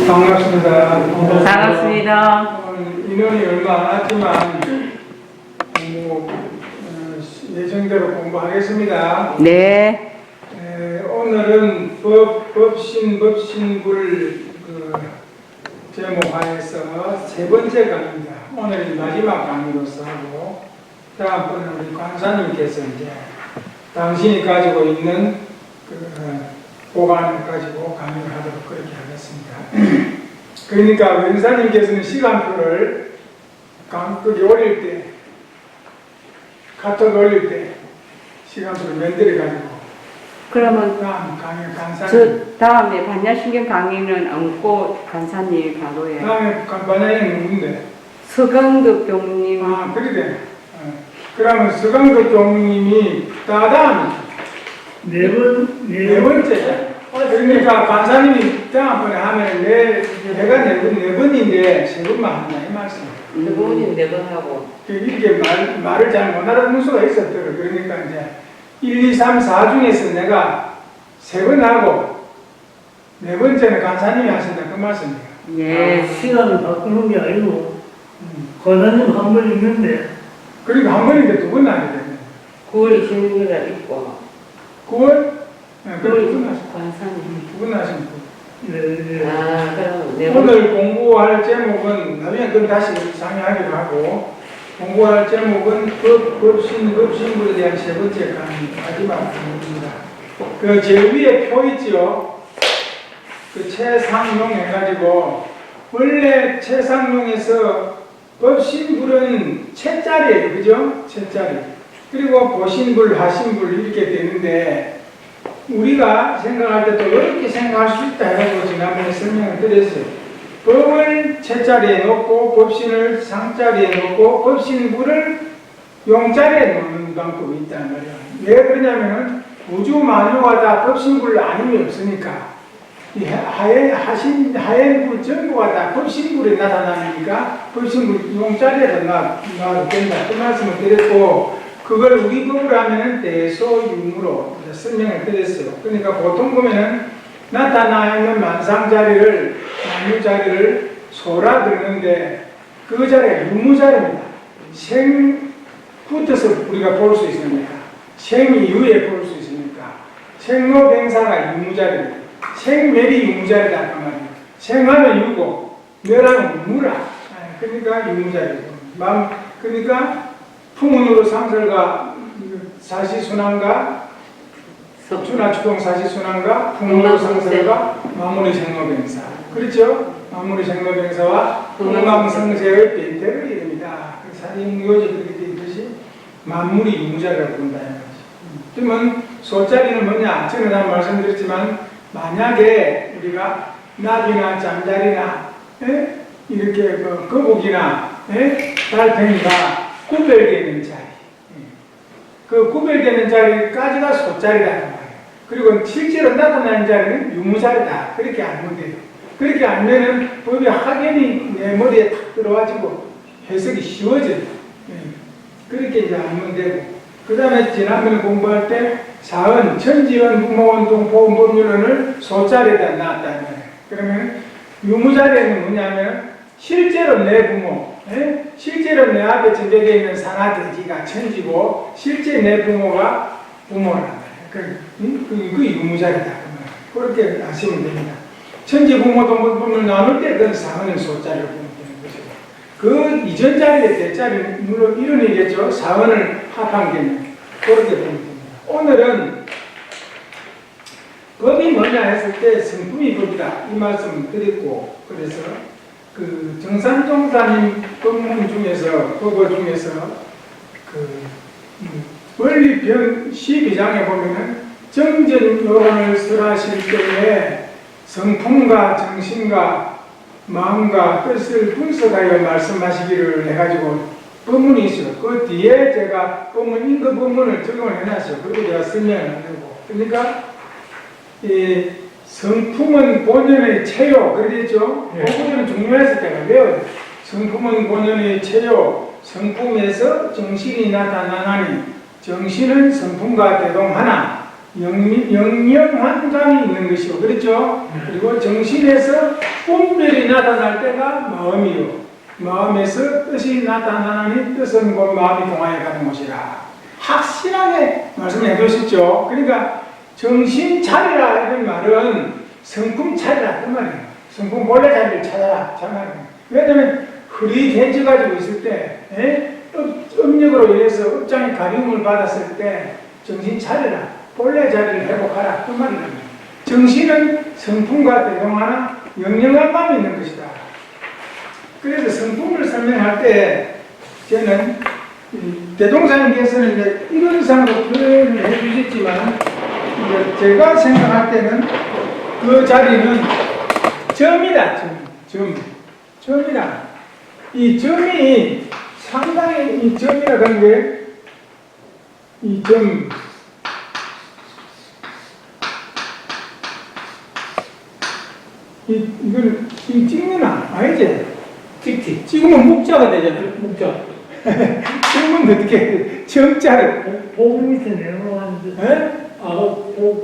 반갑습니다. 반갑습니다. 인원이 얼마 안 왔지만 예정대로 공부하겠습니다. 네. 오늘은 법신불 제목하에서 세 번째 강의입니다. 오늘이 마지막 강의로서 하고 다음번에 우리 강사님께서 이제 당신이 가지고 있는 보관을 가지고 강의를 하도록 그렇게 하겠습니다. 그러니까 wen사님께서는 시간표를 강극이 올릴 때, 카톡 올릴 때 시간표를 만들어가지고 그러면 다음 강의 강사님 저 다음에 반야신경 강의는 얹고 간사님 바로 해. 다음에 반야는 누군데? 서강덕 교무님. 아 그러네. 그러면 서강덕 교무님이 다다음 네 번째. 그러니까 간사님이 다음번에 하면 내가 네 번인데 세 번만 한다 이 말씀. 네 번인 네번 하고 이렇게 말을 잘 못 알아듣는 수가 있었더라고요. 그러니까 이제 1, 2, 3, 4 중에서 내가 세 번 하고 네 번째는 간사님이 하신다 그 말씀이에요. 예. 시간을 바꾸는 게 아니고 권한님 한 번 있는데 그러니까 한 번인데 두 번 하게 되네. 9월 26일날 있고 9월? 네, 그럼 두번 하시고 간사님. 두 번 하시면 돼. 아 그럼 네번 오늘 공부할 제목은 나중에 그건 다시 상의하기로 하고 공부할 제목은 법신불에 대한 세 번째 강의 마지막 강의입니다. 그 제 위에 표 있죠? 그 최상용 해가지고 원래 최상용에서 법신불은 채자리예요, 그죠? 채자리. 그리고 보신불, 하신불 이렇게 되는데 우리가 생각할 때도 이렇게 생각할 수 있다 해가지고 지난번에 설명을 드렸어요. 법을 채자리에 놓고 법신을 상자리에 놓고 법신불을 용자리에 놓는 방법이 있단 말이에요. 왜 그러냐면은 우주 만유가 다 법신불 아님이 없으니까 이 하얀불 전부가 다 법신불에 나타나니까 법신불 용자리에 놔도 된다 그 말씀을 드렸고 그걸 우리 법으로 하면은 대소유무로 설명을 드렸어요. 그러니까 보통 보면은 나타나 있는 만상자리를 만유자리를 소라 그러는데 그 자리가 유무자리입니다. 생 붙어서 우리가 볼 수 있습니다. 생 이후에 볼 수 있으니까 생로병사가 유무자리입니다. 생멸이 유무자리다 그 말이에요. 생하면 유고 멸하면 유무라. 그러니까 유무자리죠. 그러니까 풍운으로 상설과 사시순환과 추나추동 사시순환과 풍운으로 상설과 마무리 생로병사. 그렇죠? 마무리 생로병사와 풍강성세의 변태를 이릅니다. 사진묘지 그렇게 되어 있듯이 만물이 유무자리라고 본다. 그러면 소자리는 뭐냐? 저는 한 말씀드렸지만 만약에 우리가 나비나 잠자리나 이렇게 거북이나 달팽이가 구별되는 자리, 그 구별되는 자리까지가 소자리다 그 말이에요. 그리고 실제로 나타나는 자리는 유무자리다 그렇게 알면 돼요. 그렇게 알면은 법이 확연히 내 머리에 탁 들어와지고 해석이 쉬워져요. 그렇게 이제 알면 되고 그 다음에 지난번에 공부할 때 사은, 천지원, 부모원, 동포원, 법률원을 소자리에다 놨다는 거예요. 그러면 유무자리는 뭐냐면 실제로 내 부모, 실제로 내 앞에 전제되어 있는 산하대지가 천지고 실제 내 부모가 부모란 말이에요. 그 유무자리다. 그렇게 아시면 됩니다. 천지 부모 동물품을 나눌 때 그건 사은은 소자리로 보면 되는 것이고 그 이전 자리에 대자리는 물론 이런 얘기겠죠. 사은을 합한 개념 그렇게 보면 됩니다. 오늘은 법이 뭐냐 했을 때 성품이 법이다 이 말씀을 드렸고 그래서 그 정산종사님 법문 중에서 법어 중에서 그 원리편 12장에 보면은 정전요론을 설하실 때에 성품과 정신과 마음과 뜻을 분석하여 말씀하시기를 해가지고 법문이 있어요. 그 뒤에 제가 법문 인거 법문을 적용을 해놨어요. 그리고 제가 설명을 하려고. 그러니까 이 성품은 본연의 체요 그랬죠. 그 부분은 중요해서 제가 외워요. 성품은 본연의 체요 성품에서 정신이 나타나나니 정신은 성품과 대동하나 영영한 감이 있는 것이고 그렇죠. 그리고 정신에서 분별이 나타날 때가 마음이요. 마음에서 뜻이 나타나니 뜻은 곧 마음이 동하여 가는 것이라. 확실하게 말씀해 주셨죠. 그러니까 정신 차리라 이런 말은 성품 차리라 그 말이에요. 성품 본래 자리를 찾아라 그 말이에요. 왜냐하면 흐릿해져가지고 있을 때 음력으로 인해서 업장의 가리움을 받았을 때 정신 차리라 본래 자리를 회복하라 그 말이에요. 정신은 성품과 대동하나 영영한 마음이 있는 것이다. 그래서 성품을 설명할 때 저는 대동사님께서는 이제 이런 상으로 표현을 해주셨지만 이제 제가 생각할 때는 그 자리는 점이다. 점이다. 이 점이 상당히 이 점이라 그런 게 이 점 이걸 찍느나 아니지? 찍지. 찍으면 묵자가 되잖아. 묵자. 찍으면 어떻게 점자를 복 밑에 내려가는데 에?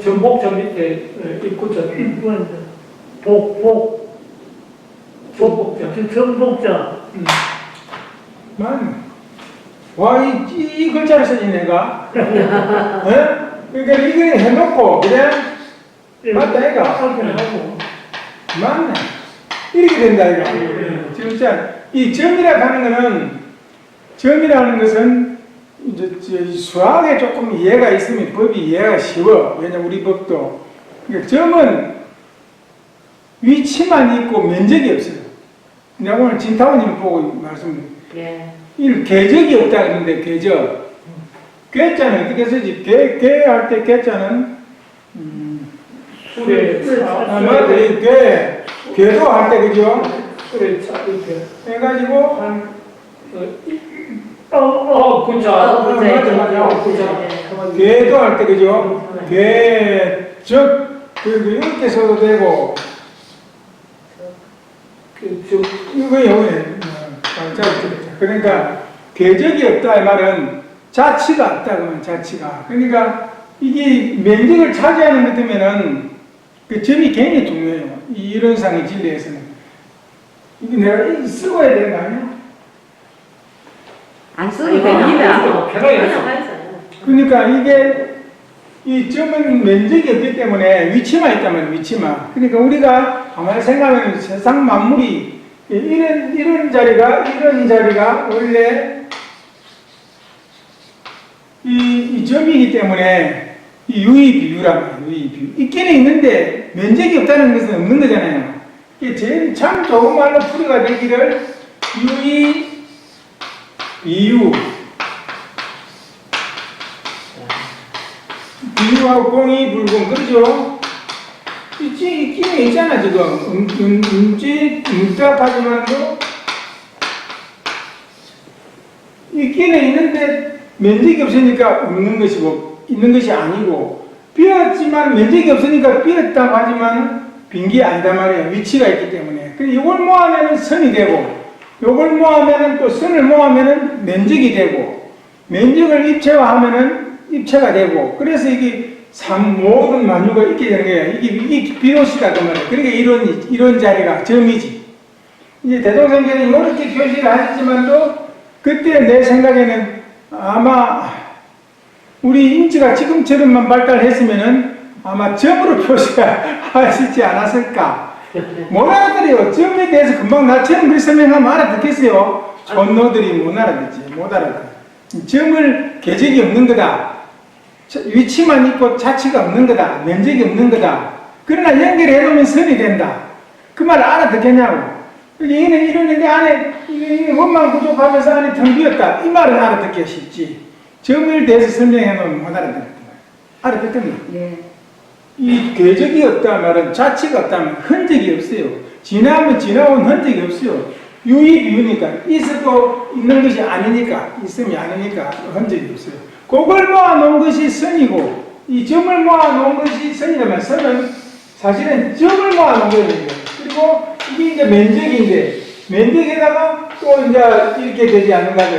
전복점 밑에 입구점. 입구한테 복 전복점. 전복자 만 와, 이 글자를 쓰지 내가 에? 그러니까 이거 해놓고 그냥 맞다 이거 하고. 맞네 이렇게 된다 이거 진짜 이 점이라 하는 것은 이제 수학에 조금 이해가 있으면 법이 이해가 쉬워. 왜냐면 우리 법도 그러니까 점은 위치만 있고 면적이 없어요. 내가 오늘 진타오님 보고 말씀드려요. 예. 이 궤적이 없다 그러는데 궤적 궤자는 어떻게 쓰지? 궤할 때 궤자는 술에 맞아 궤도 할 때 그죠? 술에 차 이렇게. 해가지고 한 군자. 맞아. 군자. 궤도 할 때 그죠? 궤적 이렇게 써도 되고 이거요. 그러니까 궤적이 없다 이 말은 자치가 없다 그러면 자치가. 그러니까 이게 면적을 차지하는 것 때문에는 그 점이 굉장히 중요해요. 이런 상의 진리에서는 이게 내가 쓰고 해야 되는 거 아니야? 안 써도 됩니다. 편하게 그러니까 이게 이 점은 면적이 없기 때문에 위치만 있다면 위치만. 그러니까 우리가 가만히 생각하면 세상 만물이 이런 자리가 원래 이 점이기 때문에 이 유의 비유란 말이에요. 유의 비유. 있기는 있는데 면적이 없다는 것은 없는 거잖아요. 이게 제일 참 좋은 말로 풀이가 되기를 유의 비유. 비유하고 공이 불공 그러죠? 있기는 있잖아 지금 응답하지만도 있기는 있는데 면적이 없으니까 없는 것이고 있는 것이 아니고 비었지만 면적이 없으니까 비었다고 하지만 빈 게 아니다 말이에요. 위치가 있기 때문에. 그래서 이걸 모아내는 선이 되고 이걸 모아내는 또 선을 모아내는 면적이 되고 면적을 입체화하면은 입체가 되고 그래서 이게 모든 만유가 있게 되는 거예요. 이게 비롯이다 그 말이에요. 그러니까 이런 자리가 점이지. 이제 대동생계는 이렇게 표시를 하셨지만도 그때 내 생각에는 아마 우리 인지가 지금처럼만 발달했으면은 아마 점으로 표시하시지 않았을까. 못 알아들어요. 점에 대해서 금방 나처럼 그렇게 설명하면 알아듣겠어요. 전노들이 못 알아들어. 점을 궤적이 없는 거다. 위치만 있고 자치가 없는 거다. 면적이 없는 거다. 그러나 연결해 놓으면 선이 된다. 그 말을 알아듣겠냐고. 얘는 이러는데 안에 원만 부족하면서 안에 텅 비었다. 이 말은 알아듣기 쉽지. 점을 대해서 설명해 놓으면 못 알아듣는 거야. 알아듣겠나? 예. 이 궤적이 없다 말은 자치가 없다면 흔적이 없어요. 지나온 흔적이 없어요. 유의 비유니까 있어도 있는 것이 아니니까 있음이 아니니까 흔적이 없어요. 그걸 모아놓은 것이 선이고 이 점을 모아놓은 것이 선이라면 선은 사실은 점을 모아놓은 거예요. 그리고 이게 이제 면적인데 면적에다가 또 이제 이렇게 되지 않는가 봐.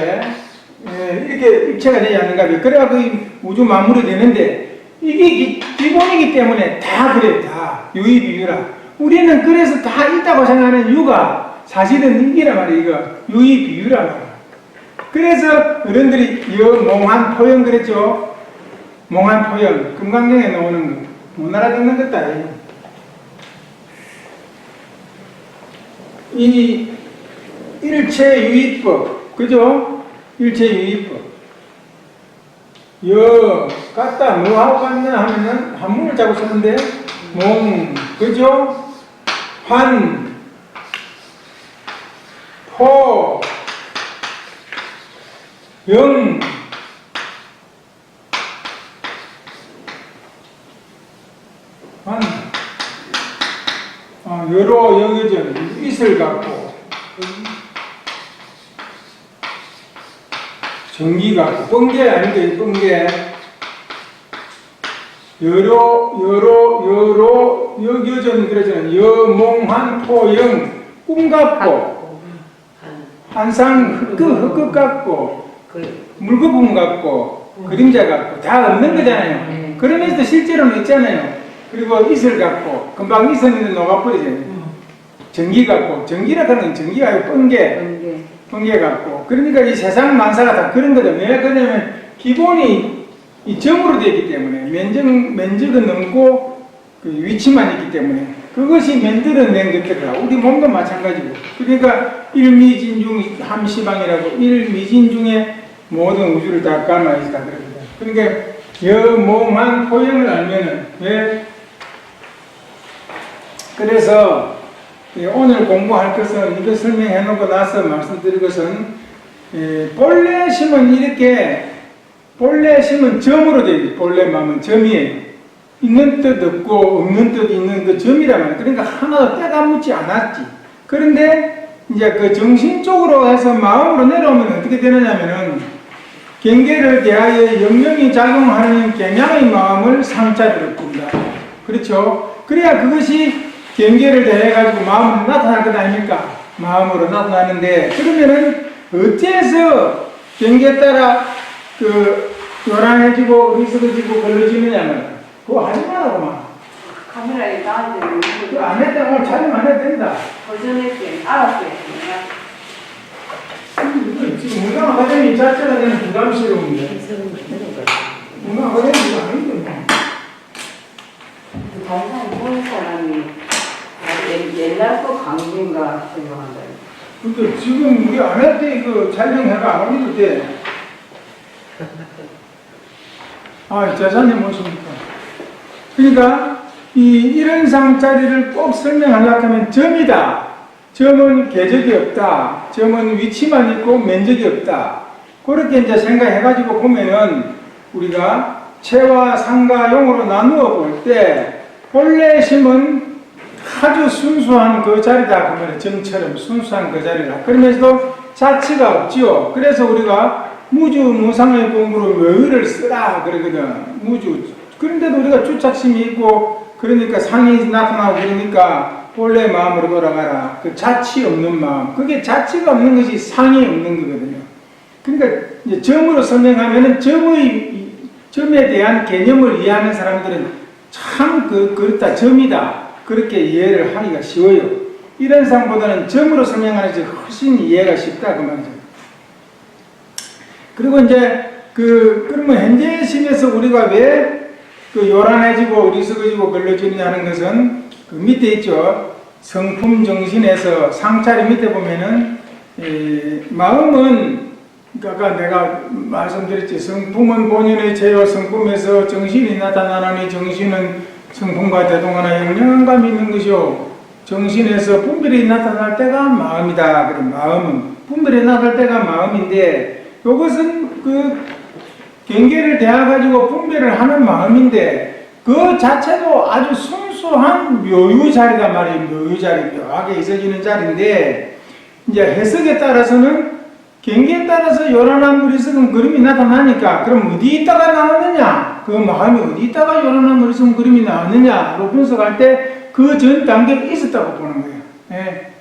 이렇게 입체가 되지 않는가 봐. 그래야 그 우주 만물이 되는데 이게 기본이기 때문에 다 그래요. 다 유의 비유라. 우리는 그래서 다 있다고 생각하는 유가 사실은 이기란 말이에요. 이거 유의 비유란 말이에요. 그래서 어른들이 몽한 포영 그랬죠. 몽한 포영 금강경에 나오는 거 못 알아듣는 것도 아니에요. 이 일체유의법 그죠? 일체유의법 여 같다 뭐하고 같냐 하면은 한문을 자꾸 쓰는데 몽 그죠? 환 포 영 환 여로 여겨전 있을 갖고 전기 갖고 뻥개 아닌데 뻥개 여로 여겨전 그러잖아요. 여몽한 포영 꿈 같고 한상 흙끝 같고 물거품 같고 그림자 같고 다 없는 거잖아요. 그러면서 실제로는 있잖아요. 그리고 이슬 같고 금방 있었는데 녹아버리잖아요. 전기 같고 전기라고 하는 건 전기가 아니고 번개 같고 그러니까 이 세상 만사가 다 그런 거죠. 왜 그러냐면 기본이 이 점으로 되어 있기 때문에 면적은 넘고 그 위치만 있기 때문에 그것이 만들어낸 것들이라 우리 몸도 마찬가지고 그러니까 일미진중 함시방이라고 일미진중에 모든 우주를 다 감아 있다 그럽니다. 그러니까 여몽한 포영을 알면은 왜 그래서 오늘 공부할 것은 이거 설명해 놓고 나서 말씀드릴 것은 본래 심은 이렇게 본래 심은 점으로 되어 있어요. 본래 마음은 점이에요. 있는 뜻 없고 없는 뜻 있는 그 점이란 말이에요. 그러니까 하나도 때가 묻지 않았지. 그런데 이제 그 정신 쪽으로 해서 마음으로 내려오면 어떻게 되느냐면은 경계를 대하여 영영이 작용하는 경향의 마음을 상자리로 꾼다. 그렇죠? 그래야 그것이 경계를 대해가지고 마음으로 나타날 것 아닙니까? 마음으로 나타나는데 그러면은 어째서 경계에 따라 그 요란해지고 어리석어지고 걸러지느냐면 그거 하지 말라고 막. 카메라에 나한테 그거 안 했다고 오늘 촬영 안 해도 된다. 도전했지 알았어요. 지금 문강 아카데미 자체가 되는 부담스러운데. 문강 아카데미가 아닌데. 다른 사람 보는 사람이 옛날 거 강의인가 생각한다. 근데 지금 우리 안 할 때 그 촬영해가 안 올릴 때. 재산님 모십니까? 그러니까 이런 상자리를 꼭 설명하려고 하면 점이다. 점은 궤적이 없다. 점은 위치만 있고 면적이 없다. 그렇게 이제 생각해가지고 보면은 우리가 체와 상과 용으로 나누어 볼 때 본래 심은 아주 순수한 그 자리다. 그러면 점처럼 순수한 그 자리다. 그러면서도 자치가 없지요. 그래서 우리가 무주 무상의 공부로 묘의를 쓰라 그러거든. 무주. 그런데도 우리가 주착심이 있고 그러니까 상이 나타나고 그러니까 본래 마음으로 돌아가라. 그 자치 없는 마음. 그게 자치가 없는 것이 상이 없는 거거든요. 그러니까 이제 점으로 설명하면은 점에 대한 개념을 이해하는 사람들은 참 그렇다. 점이다. 그렇게 이해를 하기가 쉬워요. 이런 상보다는 점으로 설명하는 것이 훨씬 이해가 쉽다. 그 말이죠. 그리고 이제 그러면 현재 심에서 우리가 왜 그 요란해지고 어리석어지고 걸러지느냐는 것은 그 밑에 있죠. 성품 정신에서 상차리 밑에 보면은 마음은 아까 내가 말씀드렸지. 성품은 본인의 죄요. 성품에서 정신이 나타나니 정신은 성품과 대동하나 영향감이 있는 것이요. 정신에서 분별이 나타날 때가 마음이다. 그럼 마음은 분별이 나타날 때가 마음인데 이것은 그 경계를 대해가지고 분별을 하는 마음인데 그 자체도 아주 순수한 묘유 자리다 말이에요. 묘유 자리, 묘하게 있어지는 자리인데 이제 해석에 따라서는 경계에 따라서 요란한 머리석은 그림이 나타나니까 그럼 어디 있다가 나오느냐? 그 마음이 어디 있다가 요란한 머리석은 그림이 나오느냐로 분석할 때 그 전 단계가 있었다고 보는 거예요.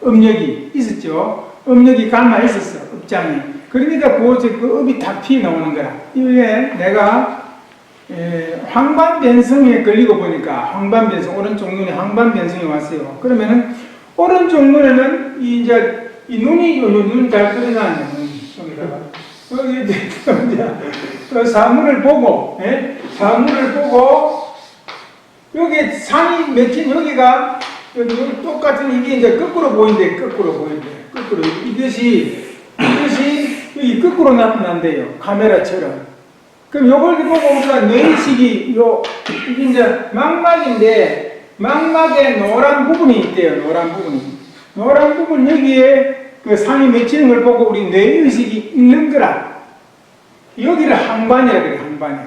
업력이 있었죠. 업력이 감아 있었어. 업장이. 그러니까 그 업이 탁 튀어나오는 거라. 이게 내가 황반변성에 걸리고 보니까 황반변성, 오른쪽 눈에 황반변성이 왔어요. 그러면은 오른쪽 눈에는 이제 이 눈이 눈 잘 뜨리나요? 여기 이제 사물을 보고, 사물을 보고 여기 상이 맺힌 여기가 똑같은 이게 이제 거꾸로 보인대, 거꾸로 이것이 여기 거꾸로 나타난대요. 카메라처럼. 그럼 요걸 보고 우리가 뇌의식이 이게 이제 망막인데 망막에 노란 부분이 있대요. 노란 부분 여기에 그 상이 맺히는 걸 보고 우리 뇌의식이 있는 거라. 여기를 항반이라 그래, 항반이.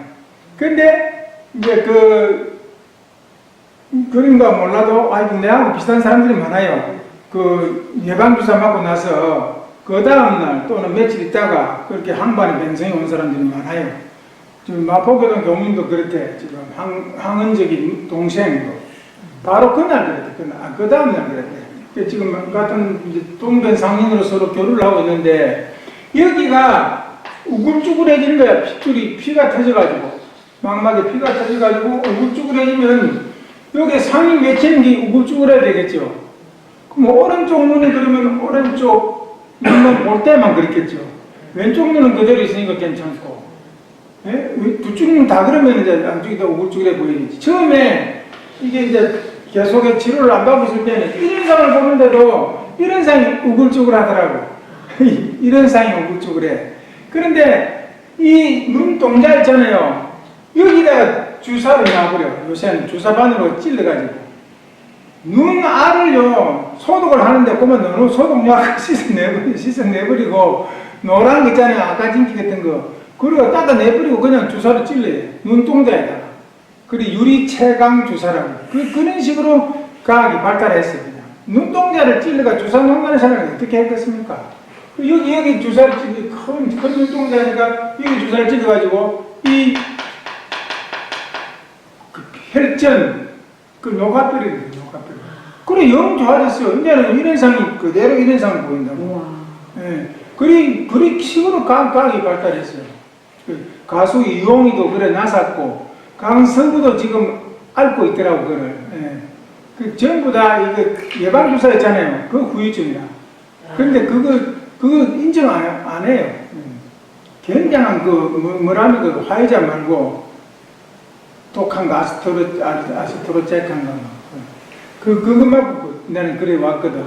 근데 이제 그런가 몰라도 아이고 내하고 비슷한 사람들이 많아요. 그 예방주사 맞고 나서 그 다음날 또는 며칠 있다가 그렇게 항반에 변성이 온 사람들이 많아요. 지금 마포교동 교민도 그렇대. 지금 항은적인 동생도 바로 그날 그랬대. 그 다음날 그랬대. 지금 같은 이제 동변 상인으로 서로 교류를 하고 있는데 여기가 우글쭈글해지는 거야. 피가 터져가지고 망막에 피가 터져가지고 우글쭈글해지면 여기 상이 맺히는 게 우글쭈글해야 되겠죠. 그럼 오른쪽 눈이 그러면 오른쪽 눈만 볼 때만 그렇겠죠. 왼쪽 눈은 그대로 있으니까 괜찮고, 두 쪽 눈 다 그러면 이제 양쪽이 다 우글쭈글해 보이겠지. 처음에 이게 이제 계속 치료를 안 받고 있을 때는 이런 상을 보는데도 이런 상이 우글쭈글하더라고. 이런 상이 우글쭈글해. 그런데 이 눈동자 있잖아요. 여기다가 주사를 놔버려. 요새는 주사바늘로 찔러가지고 눈 알을요 소독을 하는데 그러면 너무 소독약 씻어내버리고 노란 거 있잖아요. 아까진기 같은 거 그리고 닦아내버리고 그냥 주사를 찔러요. 눈동자에다가. 그리고 유리채광 주사라고 그런 식으로 과학이 발달했어요. 그냥 눈동자를 찔러가 주사 놓는 사람은 어떻게 했겠습니까? 여기 주사를 찔러 큰 눈동자니까 여기 주사를 찔러가지고 이 혈전 녹아버리는 거예요. 그래 영 좋아졌어요. 이제는 이런 상이 그대로 이런 상을 보인다고. 그리 식으로 과학이 발달했어요. 가수 이용이도 그래 나섰고 강성구도 지금 앓고 있더라고 그걸. 그 전부 다 이거 예방주사 있잖아요. 그거 후유증이야. 그런데 그거 인정 안 해요. 굉장한 뭐라면 그 화이자 말고 독한 거 아스트로제칸 거. 그거 말고 나는 그래 왔거든.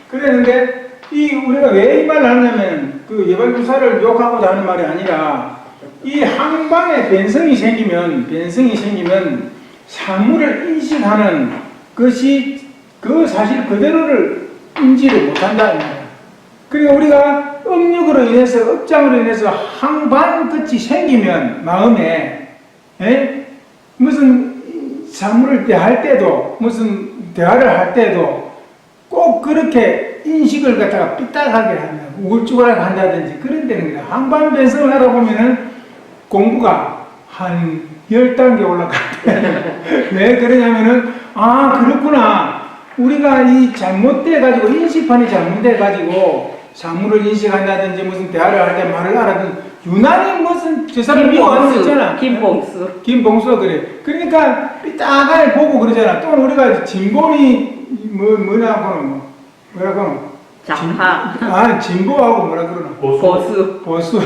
그랬는데 우리가 왜 이 말을 하냐면 그 예방주사를 욕하고자 하는 말이 아니라 이 항반에 변성이 생기면 사물을 인식하는 것이 그 사실 그대로를 인지를 못한다. 그러니까 우리가 업력으로 인해서 업장으로 인해서 항반 끝이 생기면 마음에 무슨 사물을 대할 때도 무슨 대화를 할 때도 꼭 그렇게 인식을 갖다가 삐딱하게 하면 우울쭈글하게 한다든지 그런 데는 거야. 항반 변성을 하다 보면은 공부가 한 10단계 올라간대. 왜 그러냐면은 그렇구나. 우리가 이 잘못돼가지고 인식판이 잘못돼가지고 사물을 인식한다든지 무슨 대화를 할 때 말을 알아듣는 유난히 무슨 저 사람 미워하는 거 있잖아. 김봉수 그래. 그러니까 삐딱하게 보고 그러잖아. 또 우리가 진본이 뭐라고 장하. 진보하고 뭐라 그러나? 보수.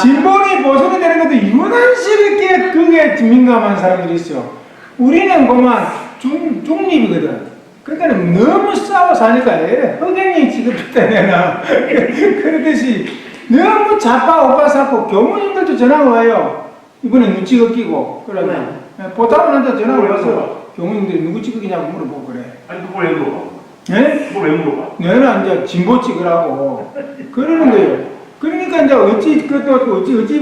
진본이 보수가 되는 것도 유난스럽게 그게 민감한 사람들이 있어. 우리는 그만 중립이거든. 그러니까 너무 싸워 사니까 허경이 취급했다 내가. 그러듯이 너무 자빠 오빠 사고 교무님들도 전화가 와요. 이번에 눈치 꺾이고 그러면 보따분한테 전화가 와서 교무님들이 누구 찍으냐고 물어보고 그래. 아니 그걸 왜 물어봐? 그걸 왜 물어봐? 내는 이제 진보 찍으라고 그러는 거예요. 그러니까 이제 어찌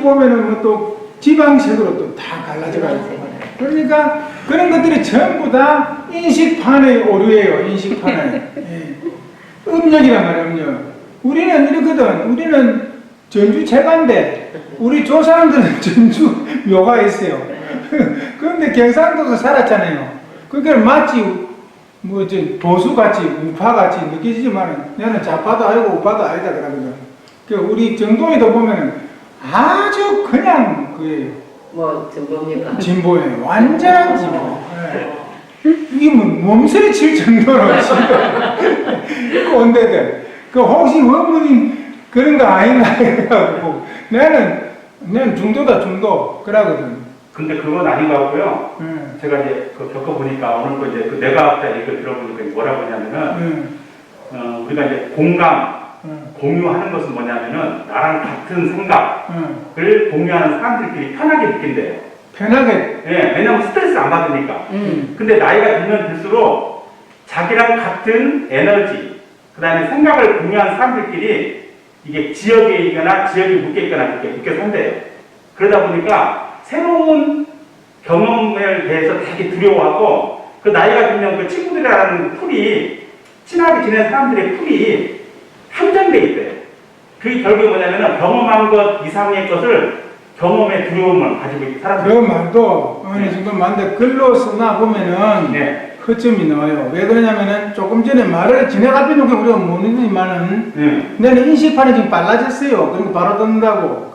보면은 뭐 또 지방색으로 또 다 갈라져가지고. 그러니까 그런 것들이 전부 다 인식판의 오류예요. 인식판의 음력이란 말이야. 음력. 우리는 이렇거든. 우리는 전주 체간데 우리 조상들은 전주 묘가 있어요. 그런데 경상도에서 살았잖아요. 그러니까 마치 보수같이 우파같이 느껴지지만 나는 좌파도 아니고 우파도 아니다 그러거든. 우리 정동이도 보면은 아주 그냥 그예요. 뭐 전부입니까? 진보예요. 완전 진보. 예. 이게 뭐 몸서리 칠 정도로 지금 꼰대들. 그 혹시 원문이 그런 거 아닌가 해가지고 나는 중도다 중도 그러거든. 근데 그건 아닌 것 같고요. 예. 제가 이제 그 겪어보니까 오늘 거 이제 그 내과학자 얘기를 들어보니까 뭐라고 하냐면은 우리가 이제 공감, 공유하는 것은 뭐냐면은 나랑 같은 생각을 공유하는 사람들끼리 편하게 느낀대요. 편하게. 예, 왜냐면 스트레스를 안 받으니까. 근데 나이가 들면 들수록 자기랑 같은 에너지, 그 다음에 생각을 공유하는 사람들끼리 이게 지역에 있거나 지역이 묶여 있거나 이렇게 묶여 산대요. 그러다 보니까 새로운 경험에 대해서 되게 두려워하고 그 나이가 들면 그 친구들이라는 풀이 친하게 지내는 사람들의 풀이 한정돼 있대요. 그게 결국에 뭐냐면은 경험한 것 이상의 것을 경험의 두려움을 가지고 있는 사람들. 그 말도 어느 정도 맞는데 글로 쓰나 보면은 네. 허점이 나와요. 왜 그러냐면은 조금 전에 말을 지나가 빼놓고 우리가 모르지만은 내는 인식판이 지금 빨라졌어요. 그러니까 바로 듣는다고.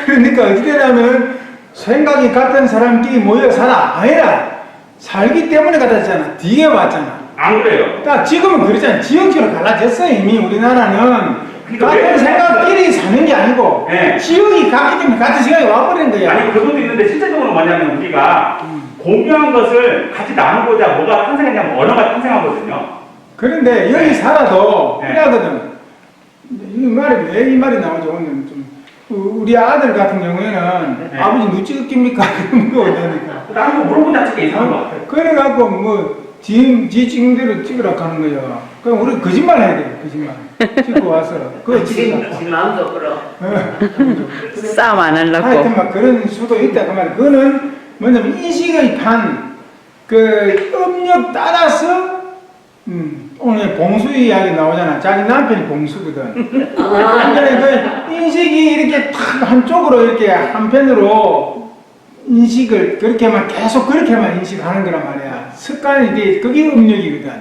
그러니까 어찌되냐면 생각이 같은 사람끼리 모여 살아. 아니라 살기 때문에 같았잖아. 뒤에 왔잖아. 안 그래요. 딱 지금은 그렇잖아. 지역적으로 갈라졌어 이미 우리나라는. 그러니까 같은 왜? 생각끼리 사는 게 아니고 네. 지역이 같기 때문에 같은 생각이 와버린 거야. 아니 그것도 있는데 실제적으로 뭐냐면 우리가 공유한 것을 같이 나누고자 뭐가 탄생했냐면 언어가 탄생하거든요. 그런데 여기 살아도 네. 그래거든. 이 말이 왜 이 말이 나오죠? 오늘 좀 우리 아들 같은 경우에는 네. 아버지 누찌 웃깁니까? 그런 거 오냐니까. 다른 거 물어본 자체가 이상한 것 같아요. 그래갖고 뭐 지 찍은 대로 찍으라 하는 거야. 그럼 우리 거짓말 해야 돼. 거짓말. 찍고 와서 그거 찍으라. 지 마음도 그렇. 싸움 안 하려고. 하여튼 막 그런 수도 있다 그 말이야. 그거는 뭐냐면 인식의 판, 그 음력 따라서 오늘 봉수 이야기 나오잖아. 자기 남편이 봉수거든. 그러니까 그 인식이 이렇게 탁 한쪽으로 이렇게 한편으로 인식을 그렇게만 계속 그렇게만 인식하는 거란 말이야. 습관이 돼. 그게 음력이거든.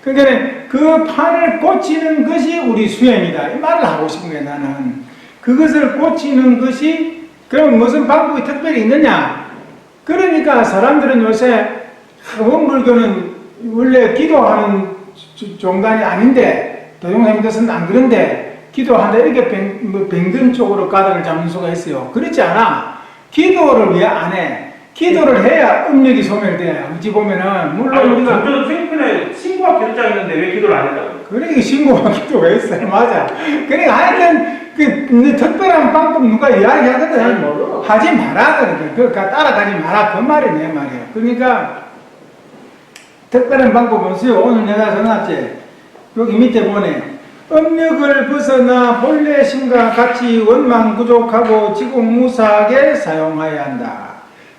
그러니까 그 판을 고치는 것이 우리 수행이다. 이 말을 하고 싶은 거야 나는. 그것을 고치는 것이 그럼 무슨 방법이 특별히 있느냐? 그러니까 사람들은 요새 원불교는 원래 기도하는 종단이 아닌데 도용사님 뜻은 안 그런데 기도한다 이렇게 병든 쪽으로 가닥을 잡는 수가 있어요. 그렇지 않아. 기도를 왜 안 해? 기도를 해야 음력이 소멸돼. 어찌 보면은 물론 우리가 저도 생편에 신고와 기도장 있는데 왜 기도를 안 했다고요? 그러니까 신고와 기도가 있어요. 맞아. 그러니까 하여튼 그 특별한 방법 누가 이야기하거든. 하지 마라 그러거든. 그러니까 따라가지 마라 그 말이 내 말이에요. 그러니까 특별한 방법은 없어요. 오늘 내가 전화했지. 여기 밑에 보내. 음력을 벗어나 본래 신과 같이 원망부족하고 지공무사하게 사용해야 한다.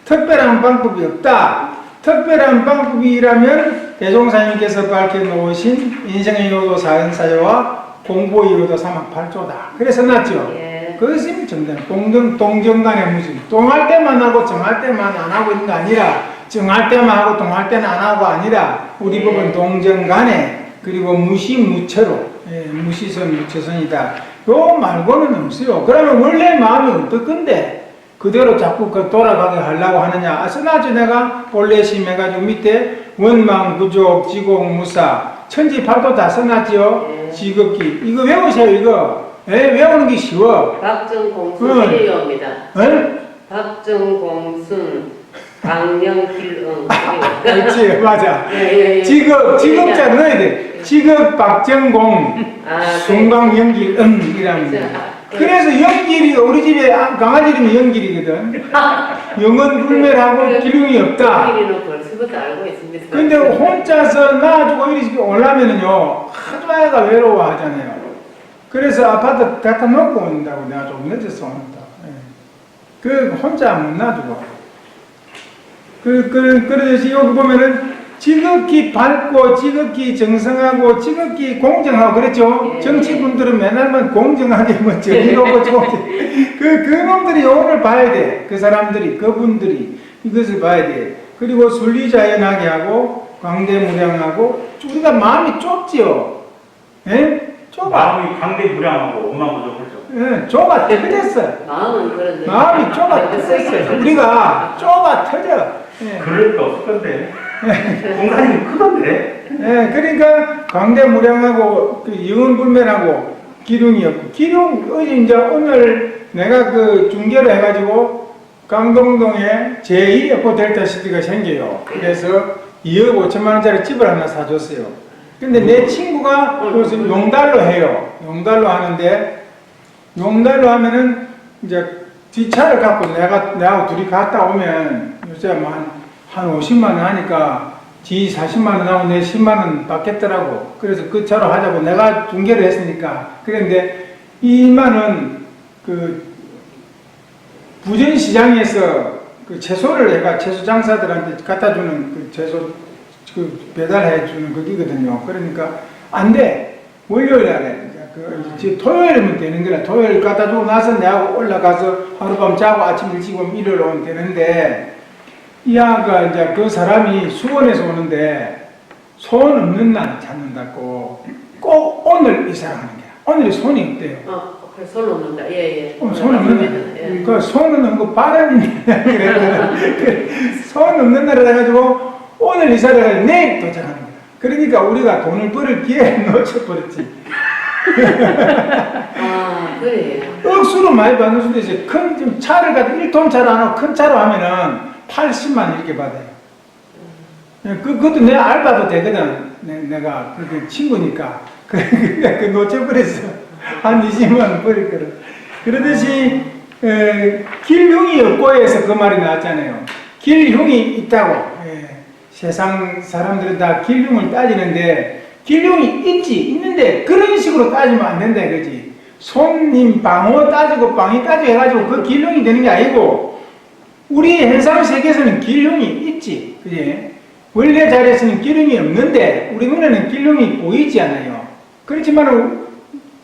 특별한 방법이 없다. 특별한 방법이라면 대종사님께서 밝혀놓으신 인생의 요도 사연사요와 공보의 요도 사막팔조다. 그래서 놨죠. 예. 그것이 정답. 동정간의 무슨 동할 때만 하고 정할 때만 안 하고 있는 거 아니라 정할 때만 하고 동할 때는 안 하고 아니라 우리 법은 동정간에 그리고 무시무처로 무시선 무처선이다. 요 말고는 없어요. 그러면 원래 마음이 어떨 건데 그대로 자꾸 그 돌아가게 하려고 하느냐. 써놨죠 내가 본래 심해가지고 밑에 원망부족 지공무사 천지팔도 다 써놨죠. 지극히 이거 외우세요 이거. 외우는 게 쉬워. 박정공순 일요입니다. 응? 박정공순 강령길응. 그렇지 맞아. 예. 지급자 넣어야 돼. 지급 박정공 송강연길이라는 그래서 연길이 우리 집에 강아지 이름이 연길이거든. 영은 불멸하고 기름이 없다. 연길이는 벌써부터 알고 있습니다. 근데 혼자서 놔주고 이리 집에 오려면은요 하도 애가 외로워하잖아요. 그래서 아파트 갖다 놓고 온다고 내가 좀 늦어서 온다. 그 혼자 못 놔두고. 그래서 여기 보면은 지극히 밝고 지극히 정성하고 지극히 공정하고 그랬죠. 예. 정치분들은 맨날만 공정하게 뭐 정의로고 그 놈들이 요걸 봐야 돼. 그 사람들이 그분들이 이것을 봐야 돼. 그리고 순리자연하게 하고 광대무량하고 우리가 마음이 좁지요. 예? 좁아. 마음이 광대무량하고 원망부족하죠. 좁아 터졌어. 마음은 그런데. 마음이 좁아 터졌어. 우리가 좁아 터져. 예. 그럴 거 없을 건데. 공사님이 크던데. 예, 그러니까 광대무량하고 그 영은불면하고 기륭이 없고 기륭 어제 이제 오늘 내가 그 중계를 해가지고 강동동에 제2 에코델타 시티가 생겨요. 그래서 2억 5천만 원짜리 집을 하나 사줬어요. 근데 내 친구가 그것을 용달로 해요. 용달로 하는데 용달로 하면은 이제 뒷차를 갖고 내하고 둘이 갔다 오면 요새 한 50만 원 하니까 지 40만 원 하고 내 10만 원 받겠더라고. 그래서 그 차로 하자고 내가 중계를 했으니까. 그런데 이만은 그 부전시장에서 그 채소를 내가 채소 장사들한테 갖다 주는 그 채소 그 배달해 주는 거기거든요. 그러니까 안 돼. 월요일 날에 이제 토요일이면 되는 거라. 토요일 갖다 주고 나서 내가 올라가서 하룻밤 자고 아침 일찍 오면 일요일 오면 되는데 이 아가 이제 그 사람이 수원에서 오는데 손 없는 날 찾는다고 꼭 오늘 이사를 하는 거야. 오늘이 손이 없대요. 그래, 손 없는다. 예, 예. 손 없는 날. 그 손 없는 거 바람이 그랬거든. 손 없는 날에 해가지고 오늘 이사를 해서 내일 도착하는 거야. 그러니까 우리가 돈을 벌을 기회 놓쳐버렸지. 그래. 억수로 많이 받는 수도 있어요. 큰 차를 갖다 1톤 차로 안 하고 큰 차로 하면은 80만 원 이렇게 받아요. 그것도 내 알바도 되거든. 내가 그 친구니까. 그러니까 그 놓쳐버렸어. 한 20만 원 버릴 거를. 그러듯이 길흉이 없고에서 그 말이 나왔잖아요. 길흉이 있다고. 세상 사람들은 다 길흉을 따지는데 길흉이 있는데 그런 식으로 따지면 안 된다 이거지. 손님 방어 따지고 방위 따지고 해가지고 그 길흉이 되는 게 아니고 우리 현상 세계에서는 길흉이 있지. 그지? 원래 자리에서는 길흉이 없는데 우리 눈에는 길흉이 보이지 않아요. 그렇지만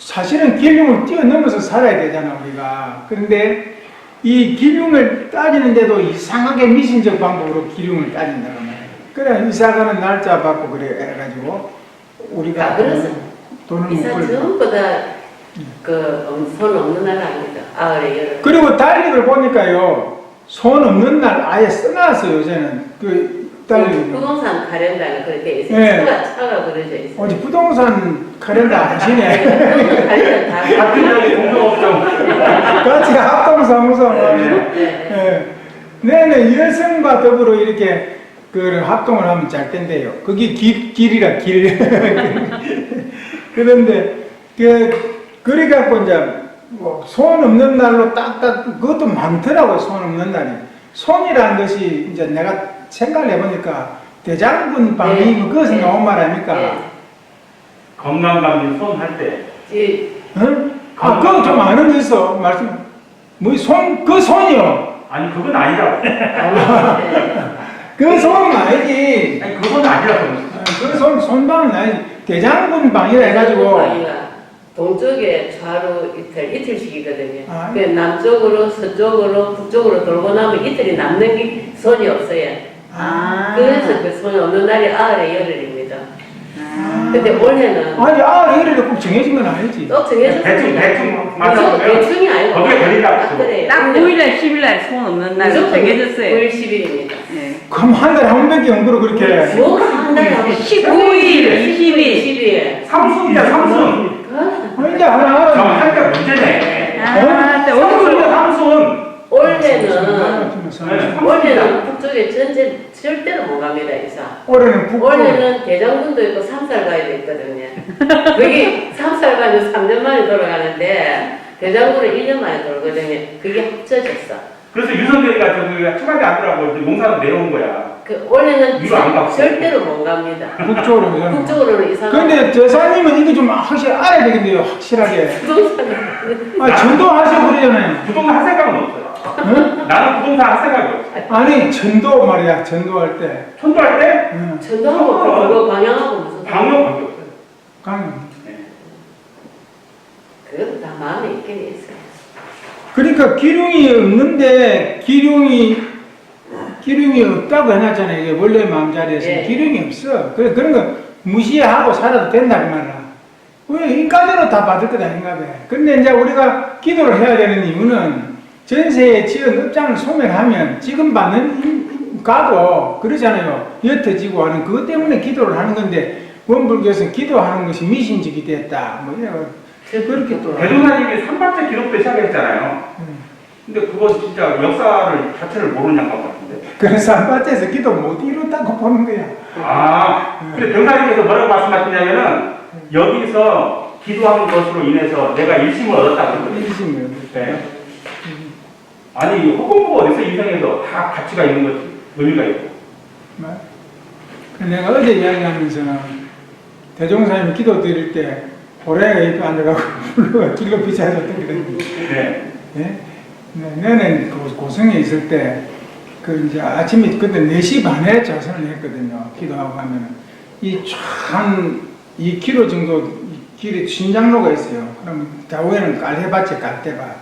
사실은 길흉을 뛰어넘어서 살아야 되잖아 우리가. 그런데 이 길흉을 따지는데도 이상하게 미신적 방법으로 길흉을 따진다고 말이에요. 그래 이사가는 날짜 받고 그래 해가지고 우리가 그래서 돈을 못 이사 벌고. 전부 다 손 없는 날 아니다. 아래 여름. 그리고 달력을 보니까요 손 없는 날 아예 써놨어요 요새는 그 달력이. 부동산 카렌다는 그렇게 있어요. 네. 차가 그려져 있어요. 어디 부동산 카렌다 아시네. 부동산 카렌다 다. 같은 자리 공동업종. 같이 합동사무소 하면. 네. 네네 여성과 더불어 이렇게 그 합동을 하면 잘 된대요. 그게 길이라 길. 그런데 그래 갖고 이제 뭐 손 없는 날로 딱딱 그것도 많더라고요. 손 없는 날이. 손이라는 것이 이제 내가 생각을 해보니까 대장군 방위 뭐 그것은 나온 말 아닙니까? 건강감리 손 할 때. 응? 그거 좀 아는 거 있어. 말씀. 뭐 그 손이요. 아니 그건 아니라고. 그 손은 아니지. 아니 그건 아니라고. 그 손방은 아니지. 대장군 방위라 해가지고. 방위가 동쪽에 좌로 이틀씩이거든요. 그 남쪽으로 서쪽으로 북쪽으로 돌고 나면 이틀이 남는 게 손이 없어요. 그래서 그 손이 없는 날이 아래 열흘입니다. 근데 올해는 아니 열흘이 꼭 정해진 건 아니지. 또 정해졌어요. 대충 맞춰보면 대충이 아니고 거기에 걸린다고. 그래. 딱 9일날 10일날 손 없는 날 정해졌어요. 9일 10일입니다. 네. 그럼 한 달에 한 번밖에 안 그러 그렇게. 뭐한 달에 한 번. 19일, 20일. 10일. 삼순이야 삼순. 이제 하나. 할때 문제네. 얼굴 삼순. 올해는 북쪽에 절대로 못 갑니다, 이사. 올해는 북부. 올해는 대장군도 있고 3살 가야 있거든요. 여기 3살 가면 3년 만에 돌아가는데 대장군은 1년 만에 돌거든요. 그게 합쳐졌어. 그래서 유선대리가 저기 초반에 안 들어가고 농사로 내려온 거야. 올해는 위로 안 가고. 절대로 못 갑니다. 북쪽으로. 북쪽으로는 이사. 근데 대사님은 이거 좀 확실히 알아야 되겠네요. 확실하게. 부동산 전도하시고 그러잖아요. 부동산 할 생각은 없어요. 응? 나는 부동산 할 생각이 없어. 아니 전도 말이야. 전도할 때. 천도할 때 응. 전도하고 그거 방향하고 무슨 방역 관계 없어요. 강. 그것도 다 마음에 있긴 있어요. 그러니까 기륭이 없는데 기륭이 없다고 해놨잖아요. 이게 원래 마음자리에서 예. 기륭이 없어. 그래 그런 거 무시하고 살아도 된다 그 말이야. 왜 인간으로 다 받을 것 아닌가 봐. 근데 이제 우리가 기도를 해야 되는 이유는 전세에 지은 업장을 소멸하면 지금 받는 가도 그러잖아요. 옅어지고 하는 그것 때문에 기도를 하는 건데 원불교에서는 기도하는 것이 미신직이 됐다. 뭐 이런 그렇게 또 대종사님이 3번째 기록도 시작했잖아요. 근데 그거 진짜 역사를 자체를 모르는 양반 같은데. 그래서 한밭에서 기도 못 이뤘다고 보는 거야. 근데 병사님께서 뭐라고 말씀하시냐면은 여기서 기도하는 것으로 인해서 내가 일심을 얻었다고 그러거든요. 일심을. 네. 아니 허공부가 어디서 인생에서 다 가치가 있는 거지, 의미가 있고. 내가 어제 이야기하면서는 대종사님이 기도 드릴 때 고래가 입에 앉아가고 불러가 길로 비춰줬다 그랬는데 네. 네? 내는 고성에 있을 때 그 이제 아침에 그때 4시 반에 자선을 했거든요. 기도하고 가면은 이 한 2km 정도 길에 신장로가 있어요. 그럼 좌우에는 깔대밭이 깔대밭.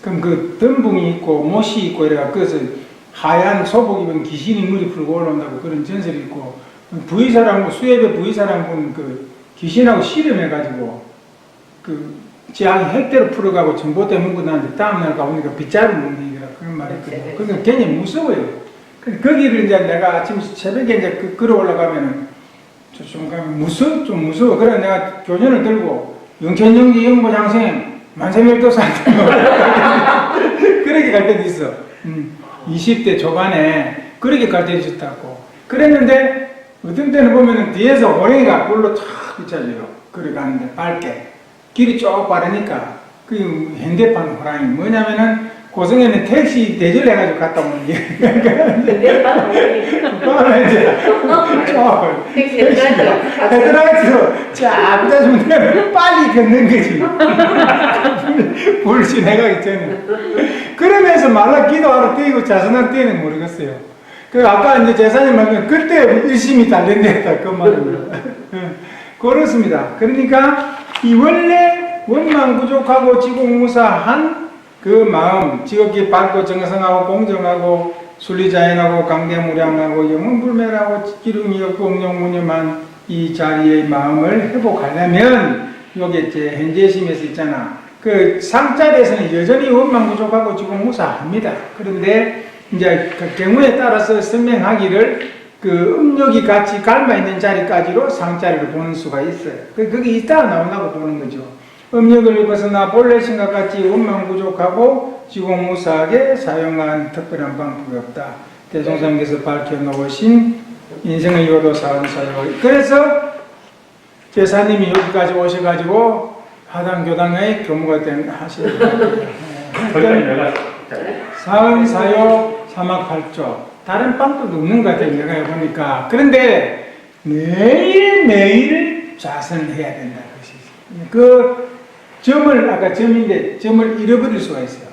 그럼 그 덤붕이 있고 못이 있고 이래가 그래서 하얀 소복 입은 귀신이 물이 풀고 올라온다고 그런 전설이 있고 부의사랑 수협의 부의사랑 그 귀신하고 씨름해가지고 그 지향 핵대로 풀어가고 전봇대 묶고 나는데 다음날 가보니까 빗자루 먹는 얘기라 그런 말이 있거든요. 그러니까 굉장히 무서워요. 거기를 이제 내가 아침 새벽에 이제 걸어 올라가면은 좀 가면 좀 무서워. 그래 내가 교전을 들고 영천영기 영보장생 만세멸도사한테 그렇게 갈 때도 있어. 20대 초반에 그렇게 갈 때도 있었다고. 그랬는데 어떤 때는 보면은 뒤에서 호랭이가 불로 탁 비춰져요. 그래 가는데 밝게. 길이 쭉 빠르니까 그 현대판 호랑이 뭐냐면은 고성에는 택시 대절해가지고 갔다 오는 게 그거는 이제 헤드라이트로 쫙 붙여주면 빨리 걷는 거지. 불신해가기 전에. 그러면서 말라 기도하러 뛰고 자선하러 뛰는 모르겠어요. 그 아까 이제 제사님 말씀 그때 일심이 달린다 그 말입니다. 그렇습니다. 그러니까 이 원래 원망 부족하고 지공무사한 그 마음, 지극히 밝고 정성하고 공정하고 순리자연하고 강대무량하고 영원불멸하고 기름이 없고 응용무념한 이 자리의 마음을 회복하려면 요게 이제 현재심에서 있잖아. 그 상자리에서는 여전히 원망 부족하고 지공무사합니다. 그런데 이제 그 경우에 따라서 설명하기를 그 음력이 같이 갈마 있는 자리까지로 상자리를 보는 수가 있어요. 그게 이따가 나온다고 보는 거죠. 음력을 벗어나 본래 생각같이 원망 부족하고 지공무사하게 사용한 특별한 방법이 없다. 대종사님께서 밝혀놓으신 인생의 요도 사원사요. 그래서 제사님이 여기까지 오셔가지고 하당교당의 교무가 하시는 거예요. 사원사요 사막팔조. 다른 방법도 없는 것 같아요. 내가 해보니까. 그런데 매일매일 자선을 해야 된다. 그 점을, 아까 점인데 점을 잃어버릴 수가 있어요.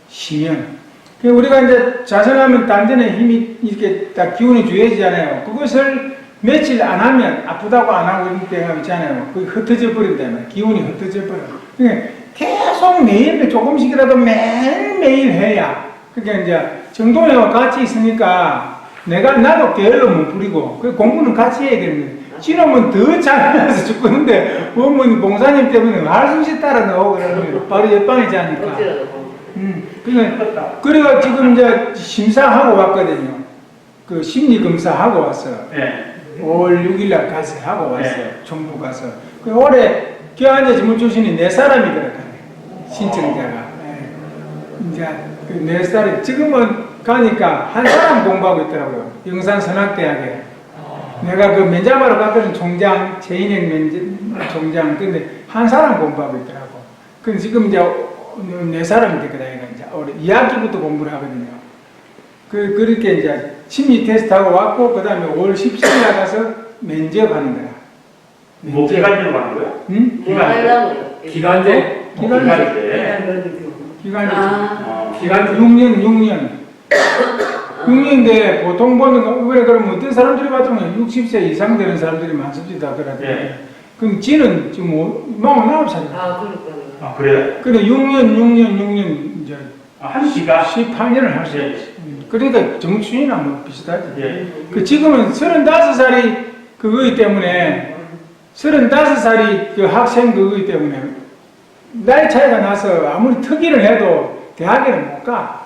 쉬면. 우리가 이제 자선하면 단전에 힘이 이렇게 딱 기운이 주어지잖아요. 그것을 며칠 안 하면 아프다고 안 하고 이런 때가 있잖아요. 그게 흩어져 버린다면 기운이 흩어져 버려. 그러니까 계속 매일 조금씩이라도 매일매일 해야. 그러니까 이제 정동회와 같이 있으니까 나도 게을러 못 부리고 그 공부는 같이 해야 되는 거예요. 지놈은 더 잘해서 죽겠는데 어머니 봉사님 때문에 말솜씨 따라 나오고 그러면 바로 옆방이지 않을까. 그래가 지금 이제 심사하고 왔거든요. 그 심리검사하고 왔어요. 네. 5월 6일날 가서 하고 왔어요. 네. 정부 가서. 그 올해 교환자 지문 출신이 4사람이 들어가네. 신청자가. 네. 이제 그 4사람 지금은 가니까 한 사람 공부하고 있더라고요. 영산선학대학에. 내가 그 면접하러 갔거든. 총장, 최인행 총장. 근데 한 사람 공부하고 있더라고. 근데 지금 이제 4사람이 됐거든요. 이제 올해 2학기부터 공부를 하거든요. 그렇게 이제 심리 테스트하고 왔고, 그 다음에 5월 17일 나가서 면접하는 거야. 뭐 기간제로 가는 거야? 응? 기간제? 기간제 6년. 6년인데 보통 보는 거, 왜 그러면 어떤 사람들이 봤더니 60세 이상 되는 사람들이 많습니다. 그러더니. 예. 그럼 지는 지금 49살이야. 아, 그렇구나. 아, 그래요? 근데 6년, 이제. 한 시가? 18년을 할 수 예. 있어. 그러니까 정춘이나 뭐 비슷하지. 예. 그 지금은 35살이 그거기 때문에 35살이 그 학생 그거기 때문에 나이 차이가 나서 아무리 특기를 해도 대학에는 못 가.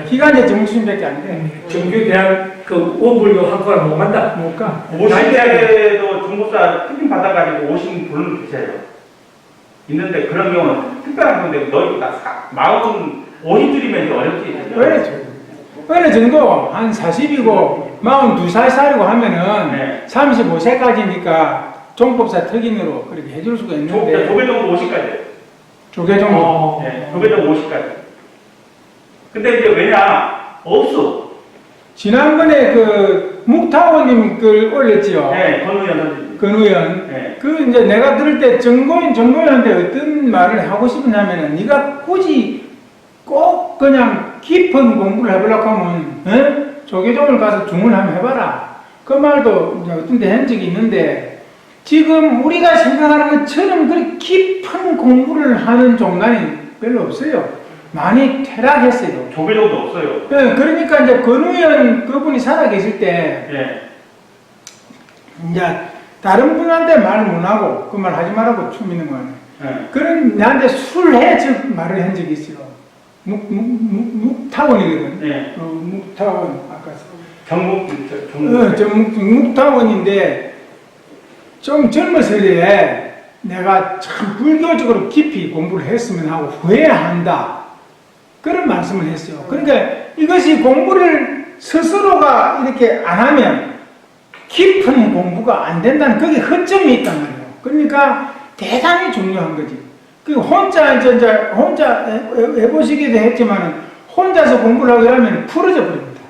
기간제 정수인밖에 안 돼. 정규 대학 그 오불교 학과를 못 간다. 못 가. 50대도 중급사 특임 받아가지고 오신 분은 계세요. 있는데 그런 경우는 특별한 건데 너희 50줄이면 어렵지. 어느 정도 한 40이고 42살이고 하면은 네. 35세까지니까 종법사 특임으로 그렇게 해줄 수가 있는데 조계종 50까지. 조계종 네, 조계종 50까지. 근데 이제 왜냐 없어. 지난번에 그 묵타원님 글 올렸지요. 네, 건우연. 건우연. 네. 그 이제 내가 들을 때 정고인한테 어떤 말을 하고 싶냐면은 네가 굳이 꼭 그냥 깊은 공부를 해보려고 하면 조계종을 가서 중을 한번 해봐라. 그 말도 이제 어떤 데 한 적이 있는데 지금 우리가 생각하는 것처럼 그렇게 깊은 공부를 하는 종단이 별로 없어요. 많이 퇴락했어요. 조계종도 없어요. 네, 그러니까 이제 건우연 그분이 살아계실 때 네. 이제 다른 분한테 말 못하고 그 말 하지 말라고 춤 있는 거는 네. 그런 나한테 술해 즉 말을 한 적이 있어요. 묵타원이거든. 네. 묵타원 아까 묵타원인데 좀 젊었을 때 내가 참 불교적으로 깊이 공부를 했으면 하고 후회한다. 그런 말씀을 했어요. 그러니까 이것이 공부를 스스로가 이렇게 안 하면 깊은 공부가 안 된다는 그게 허점이 있단 말이에요. 그러니까 대단히 중요한 거지. 그 혼자 해보시기도 했지만 혼자서 공부를 하려면 풀어져 버립니다.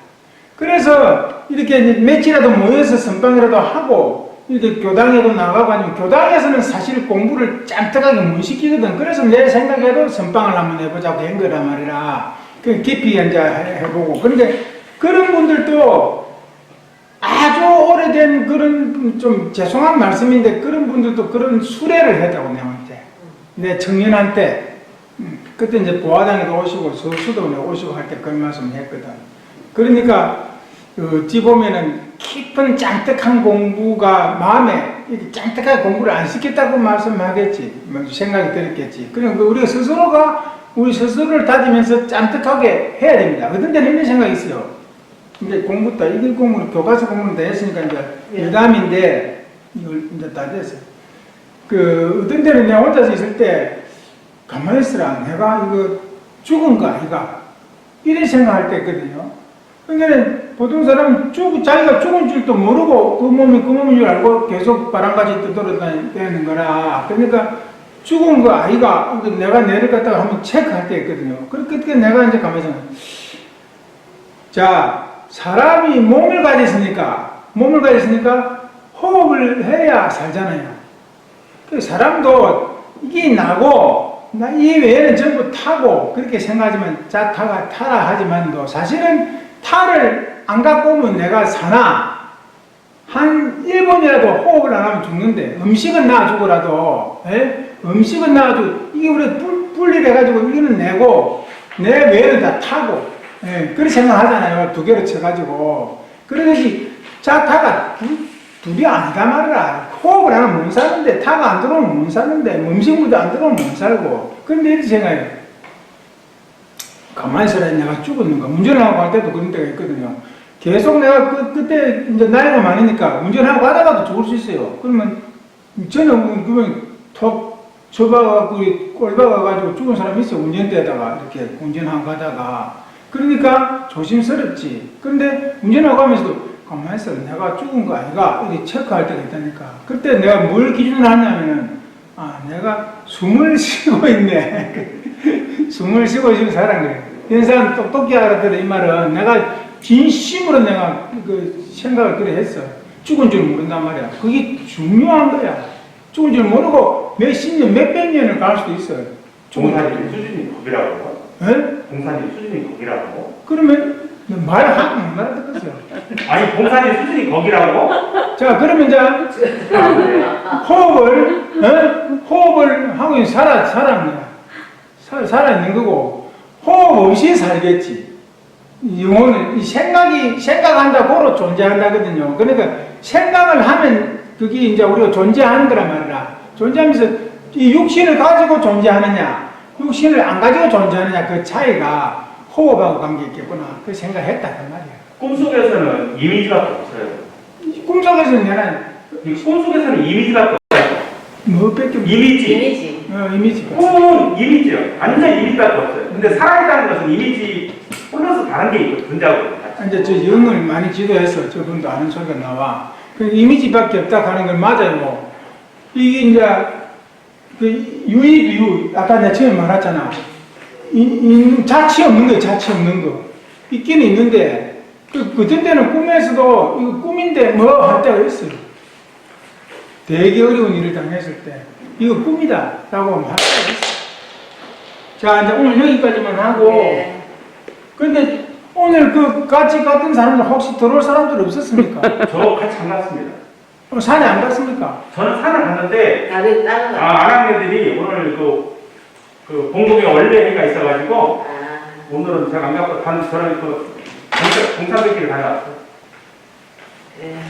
그래서 이렇게 며칠이라도 모여서 선방이라도 하고 이렇게 교당에도 나가고 아니면 교당에서는 사실 공부를 짠뜩하게 못 시키거든. 그래서 내 생각에도 선방을 한번 해보자고 한 거란 말이라. 그 깊이 이제 해보고. 그런데 그런 분들도 아주 오래된 그런 좀 죄송한 말씀인데 그런 분들도 그런 수레를 했다고 내한테. 내 청년한테. 그때 이제 보화당에도 오시고 서수도에 오시고 할 때 그런 말씀을 했거든. 그러니까 어찌 보면은 깊은 짱뜩한 공부가 마음에 이렇게 짱뜩하게 공부를 안 시켰다고 말씀하겠지. 생각이 들었겠지. 그냥 우리가 스스로가 우리 스스로를 다지면서 짱뜩하게 해야 됩니다. 어떤 데는 이런 생각이 있어요. 이제 공부 다 이길 공부는 교과서 공부는 다 했으니까 이제 예담인데 이걸 이제 다 됐어요. 그 어떤 데는 내가 혼자서 있을 때 가만히 있으라. 내가 이거 죽은 거 아이가? 이런 생각할 때 있거든요. 그러니까 보통 사람은 자기가 죽은 줄도 모르고 그 몸인 줄 알고 계속 바람까지 떠돌아다니는 거라. 그러니까 죽은 거 아이가 내가 뇌를 갖다가 한번 체크할 때 있거든요. 그렇게 내가 이제 가만히 있어요. 자, 사람이 몸을 가졌으니까 호흡을 해야 살잖아요. 그 사람도 이게 나고 이 외에는 전부 타고 그렇게 생각하지만 타라 하지만도 사실은 탈을 안 갖고 오면 내가 사나 한 1분이라도 호흡을 안 하면 죽는데 음식은 놔주고라도 음식은 놔주고 이게 우리 분리해가지고 이거는 내고 내 외에는 다 타고 그렇게 생각하잖아요. 두 개로 쳐가지고 그러듯이 타가 둘이 아니다 말이라. 호흡을 안 하면 못 사는데 타가 안 들어오면 못 사는데 음식물도 안 들어오면 못 살고 그런데 이렇게 생각해요. 가만히 있어라. 내가 죽었는가. 운전을 하고 갈 때도 그런 때가 있거든요. 계속 내가 그때 이제 나이가 많으니까 운전하고 가다가도 죽을 수 있어요. 그러면 저는 그러면 톡 쳐박아갖고 꼴 박아가지고 죽은 사람이 있어요. 운전대에다가 이렇게 운전하고 가다가. 그러니까 조심스럽지. 그런데 운전하고 가면서도 가만히 있어라. 내가 죽은 거 아이가? 이렇게 체크할 때가 있다니까. 그때 내가 뭘 기준으로 하냐면은 내가 숨을 쉬고 있네. 숨을 쉬고 지금 살아는 거예요. 이런 사람 똑똑히 알아들어. 이 말은 내가 진심으로 내가 그 생각을 그래 했어. 죽은 줄 모른단 말이야. 그게 중요한 거야. 죽은 줄 모르고 몇십 년, 몇백 년을 갈 수도 있어요. 봉사님 수준이 거기라고? 네? 봉사님 수준이 거기라고? 그러면 말 하면 못 알아듣겠어요. 아니 봉사님 수준이 거기라고? 자, 그러면 이제 호흡을 하고 살아있는 거야. 살아있는 거고 호흡 없이 살겠지. 영혼은 이 생각한다 고로 존재한다거든요. 그러니까 생각을 하면 그게 이제 우리가 존재하는 거란 말이야. 존재하면서 이 육신을 가지고 존재하느냐, 육신을 안 가지고 존재하느냐 그 차이가 호흡하고 관계 있겠구나. 그 생각했다 그 말이야. 꿈속에서는 이미지밖에 없어요. 꿈속에서는 내가 이 꿈속에서는 이미지밖에 없어요. 뭐 뺏겨 이미지. 이미지. 이미지가 꿈은 이미지요. 완전 이미지밖에 없어요. 근데 살아있다는 것은 이미지 플러스 다른 게 있고 존재하고 이제 저 영을 많이 지도해서 저분도 아는 소리가 나와. 그 이미지밖에 없다 하는 건 맞아요. 이게 이제 그 유의비유 아까 내가 처음에 말했잖아. 자치 없는 거예요. 자치 없는 거. 있기는 있는데 그때 때는 꿈에서도 이거 꿈인데 뭐 할 때가 있어요. 되게 어려운 일을 당했을 때 이거 꿈이다 라고 할 때가 있어요. 자 이제 오늘 여기까지만 하고 네. 근데 오늘 그 같이 갔던 사람들 혹시 들어올 사람들 없었습니까? 저 같이 안 갔습니다. 산에 안 갔습니까? 저는 산을 갔는데 다른 다른 거. 안학년들이 오늘 그 봉동에 원래 회가 있어가지고 오늘은 제가 안 갔고 저는 그 동창들끼리 다녀왔어요. 네.